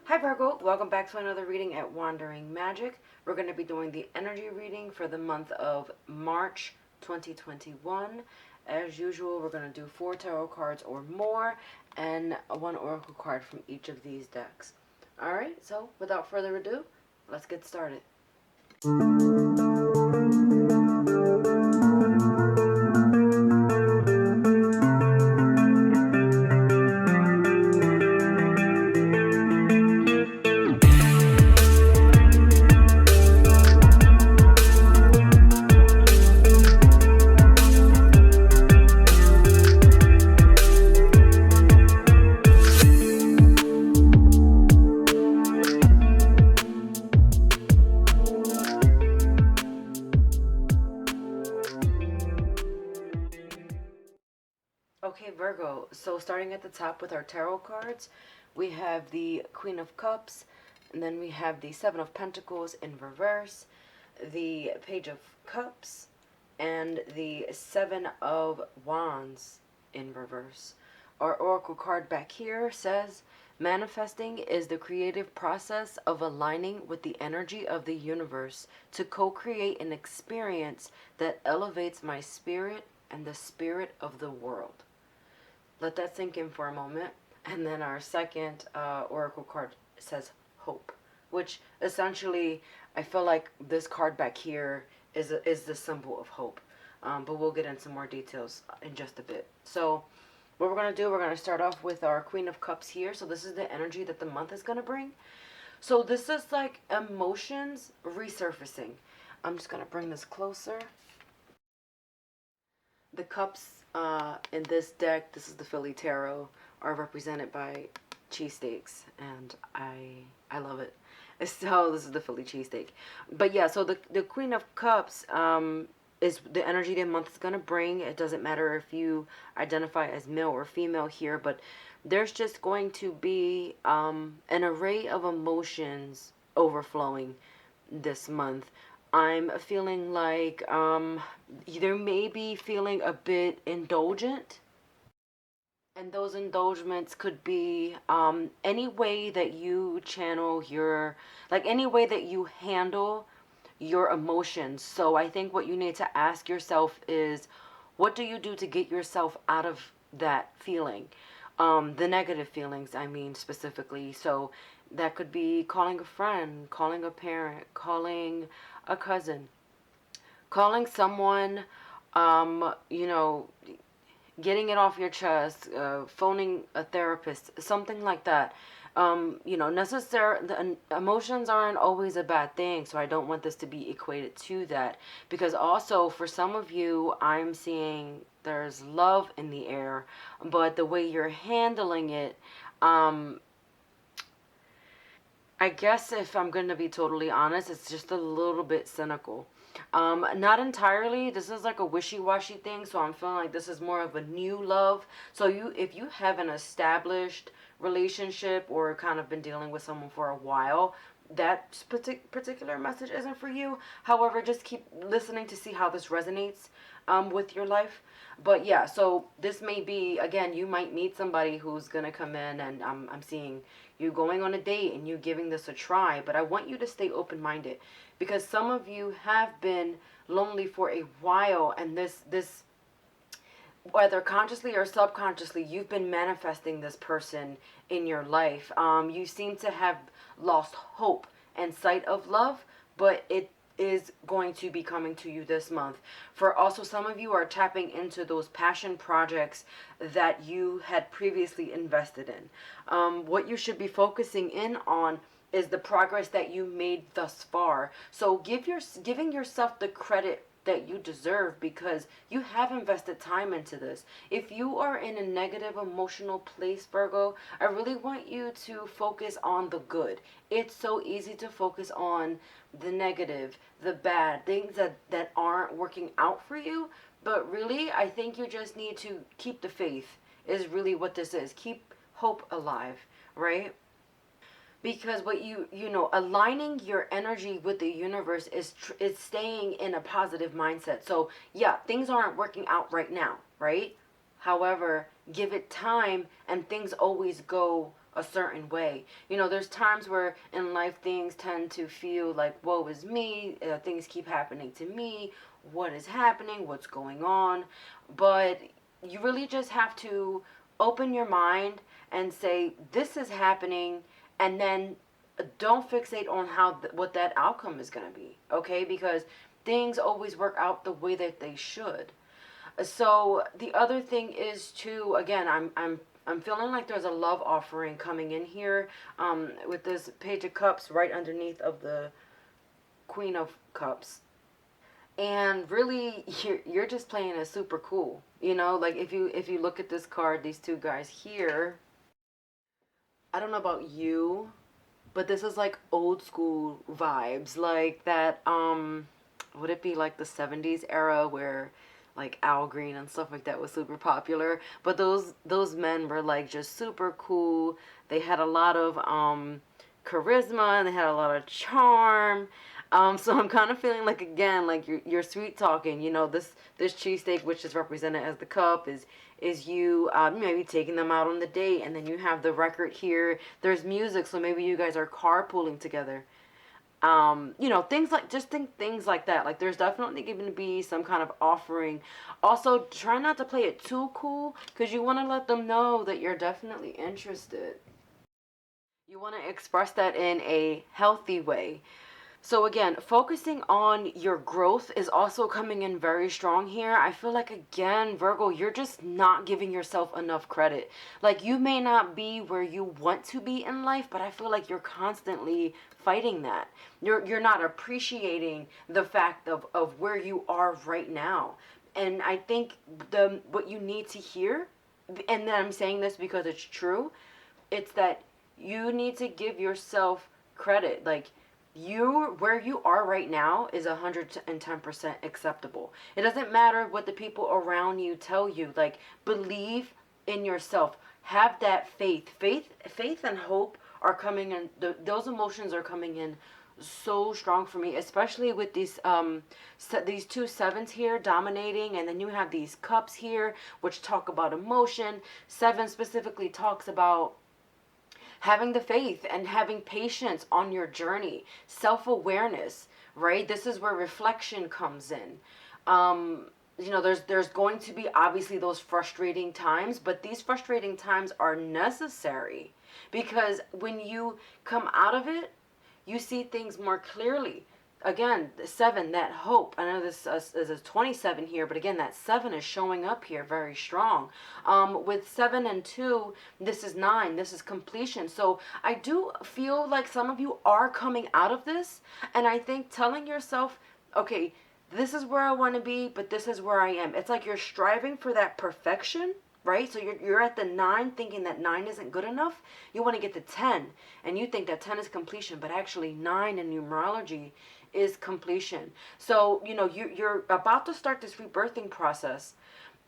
Hi Virgo, welcome back to another reading at Wandering Magic. We're going to be doing the energy reading for the month of March 2021. As usual, we're going to do 4 tarot cards or more and one oracle card from each of these decks. Alright, so without further ado, let's get started. Okay, Virgo, so starting at the top with our tarot cards, we have the Queen of Cups, and then we have the Seven of Pentacles in reverse, the Page of Cups, and the Seven of Wands in reverse. Our oracle card back here says, manifesting is the creative process of aligning with the energy of the universe to co-create an experience that elevates my spirit and the spirit of the world. Let that sink in for a moment. And then our second oracle card says hope, which essentially I feel like this card back here is the symbol of hope. But we'll get into more details in just a bit. So what we're going to do, we're going to start off with our Queen of Cups here. So this is the energy that the month is going to bring. So this is like emotions resurfacing. I'm just going to bring this closer. The cups in this deck, this is the Philly Tarot, are represented by cheesesteaks, and I love it. So this is the Philly cheesesteak. But yeah, so the Queen of Cups is the energy the month is going to bring. It doesn't matter if you identify as male or female here, but there's just going to be an array of emotions overflowing this month. I'm feeling like there may be feeling a bit indulgent. And those indulgements could be any way that you channel your, like any way that you handle your emotions. So I think what you need to ask yourself is, what do you do to get yourself out of that feeling? The negative feelings, I mean, specifically. So that could be calling a friend, calling a parent, calling a cousin, calling someone, you know, getting it off your chest, phoning a therapist, something like that. You know, the emotions aren't always a bad thing, so I don't want this to be equated to that. Because also, for some of you, I'm seeing there's love in the air, but the way you're handling it, I guess if I'm going to be totally honest, it's just a little bit cynical. Not entirely. This is like a wishy-washy thing, so I'm feeling like this is more of a new love. So if you have an established relationship or kind of been dealing with someone for a while, that particular message isn't for you. However, just keep listening to see how this resonates with your life. But yeah, so this may be, again, you might meet somebody who's going to come in, and I'm seeing you going on a date and you giving this a try. But I want you to stay open-minded, because some of you have been lonely for a while, and this whether consciously or subconsciously, you've been manifesting this person in your life. You seem to have lost hope and sight of love, but it is going to be coming to you this month. For also, some of you are tapping into those passion projects that you had previously invested in. What you should be focusing in on is the progress that you made thus far. So giving yourself the credit that you deserve, because you have invested time into this. If you are in a negative emotional place, Virgo, I really want you to focus on the good. It's so easy to focus on the negative, the bad, things that aren't working out for you. But really, I think you just need to keep the faith, is really what this is. Keep hope alive, right? Because what you know, aligning your energy with the universe is staying in a positive mindset. So yeah, things aren't working out right now, right? However, give it time and things always go a certain way. You know, there's times where in life things tend to feel like, woe is me, things keep happening to me, what is happening, what's going on. But you really just have to open your mind and say, this is happening, and then don't fixate on how what that outcome is going to be, okay? Because things always work out the way that they should. So the other thing is too, again, I'm feeling like there's a love offering coming in here, with this Page of Cups right underneath of the Queen of Cups. And really, you're just playing it super cool, you know. Like if you look at this card, these two guys here, I don't know about you, but this is like old school vibes, like that. Would it be like the 70s era where like Al Green and stuff like that was super popular? But those men were like just super cool. They had a lot of charisma, and they had a lot of charm. So I'm kind of feeling like, again, like you're sweet talking. You know, this cheesesteak, which is represented as the cup, is you, maybe taking them out on the date, and then you have the record here. There's music, so maybe you guys are carpooling together. You know, things like, just think things like that. Like there's definitely going to be some kind of offering. Also, try not to play it too cool, because you want to let them know that you're definitely interested. You want to express that in a healthy way. So again, focusing on your growth is also coming in very strong here. I feel like, again, Virgo, you're just not giving yourself enough credit. Like, you may not be where you want to be in life, but I feel like you're constantly fighting that. You're not appreciating the fact of where you are right now. And I think what you need to hear, and then I'm saying this because it's true, it's that you need to give yourself credit. Like, you, where you are right now is 110% acceptable. It doesn't matter what the people around you tell you. Like, believe in yourself. Have that faith and hope are coming in. Those emotions are coming in so strong for me, especially with these two sevens here dominating, and then you have these cups here which talk about emotion. Seven specifically talks about having the faith and having patience on your journey, self-awareness, right? This is where reflection comes in. You know, there's going to be obviously those frustrating times, but these frustrating times are necessary, because when you come out of it, you see things more clearly. Again, the seven, that hope. I know this is a 27 here, but again, that seven is showing up here very strong. With 7 and 2, this is 9. This is completion. So I do feel like some of you are coming out of this, and I think telling yourself, okay, this is where I want to be, but this is where I am. It's like you're striving for that perfection, right? So you're at the 9 thinking that 9 isn't good enough. You want to get to 10, and you think that 10 is completion, but actually 9 in numerology is completion. So, you know, you're about to start this rebirthing process.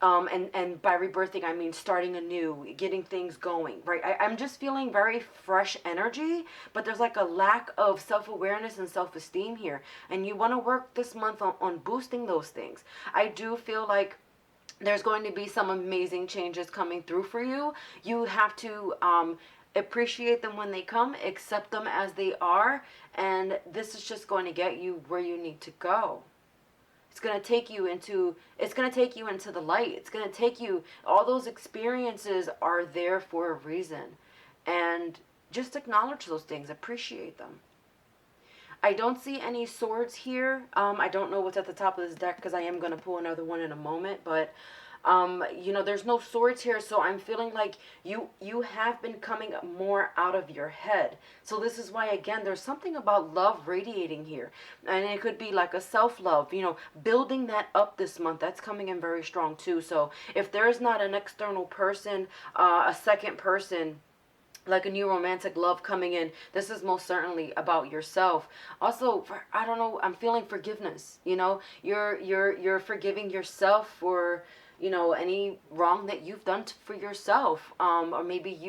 And by rebirthing, I mean starting anew, getting things going, right? I'm just feeling very fresh energy, but there's like a lack of self-awareness and self-esteem here. And you want to work this month on boosting those things. I do feel like there's going to be some amazing changes coming through for you. You have to appreciate them when they come, accept them as they are, and this is just going to get you where you need to go. It's going to take you into the light. It's going to take you, all those experiences are there for a reason. And just acknowledge those things, appreciate them. I don't see any swords here. I don't know what's at the top of this deck, because I am going to pull another one in a moment, but you know, there's no swords here, so I'm feeling like you have been coming more out of your head. So this is why, again, there's something about love radiating here, and it could be like a self-love, you know, building that up this month. That's coming in very strong too. So if there's not an external person, a second person, like a new romantic love coming in, this is most certainly about yourself. Also, I don't know, I'm feeling forgiveness. You know, you're forgiving yourself for, you know, any wrong that you've done for yourself, or maybe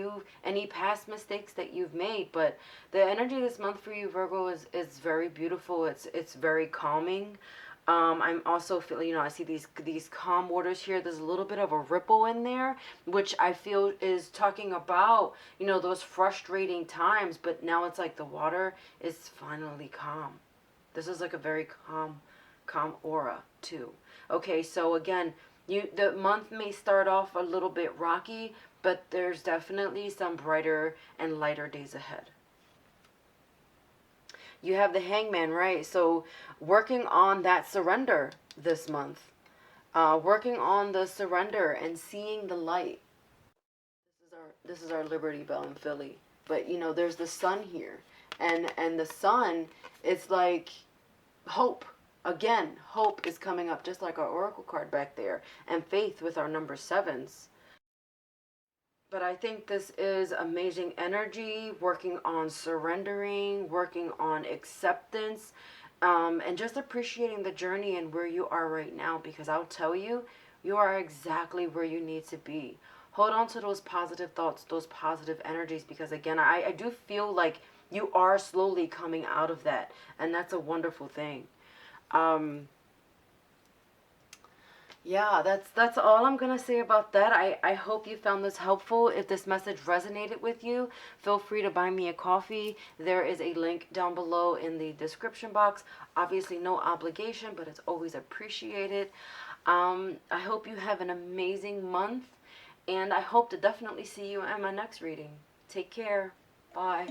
any past mistakes that you've made. But the energy this month for you, Virgo, is very beautiful. It's very calming. I'm also feeling, I see these calm waters here. There's a little bit of a ripple in there, which I feel is talking about, those frustrating times. But now it's like the water is finally calm. This is like a very calm aura too. Okay, so again, the month may start off a little bit rocky, but there's definitely some brighter and lighter days ahead. You have the Hangman, right? So working on that surrender this month, working on the surrender and seeing the light. This is our Liberty Bell in Philly. But there's the sun here, and the sun, it's like hope. Again, hope is coming up just like our oracle card back there, and faith with our number sevens. But I think this is amazing energy, working on surrendering, working on acceptance, and just appreciating the journey and where you are right now. Because I'll tell you, you are exactly where you need to be. Hold on to those positive thoughts, those positive energies, because again, I do feel like you are slowly coming out of that, and that's a wonderful thing. Um, Yeah, that's all I'm gonna say about that. I hope you found this helpful. If this message resonated with you, feel free to buy me a coffee. There is a link down below in the description box. Obviously, no obligation, but it's always appreciated. I hope you have an amazing month, and I hope to definitely see you in my next reading. Take care. Bye.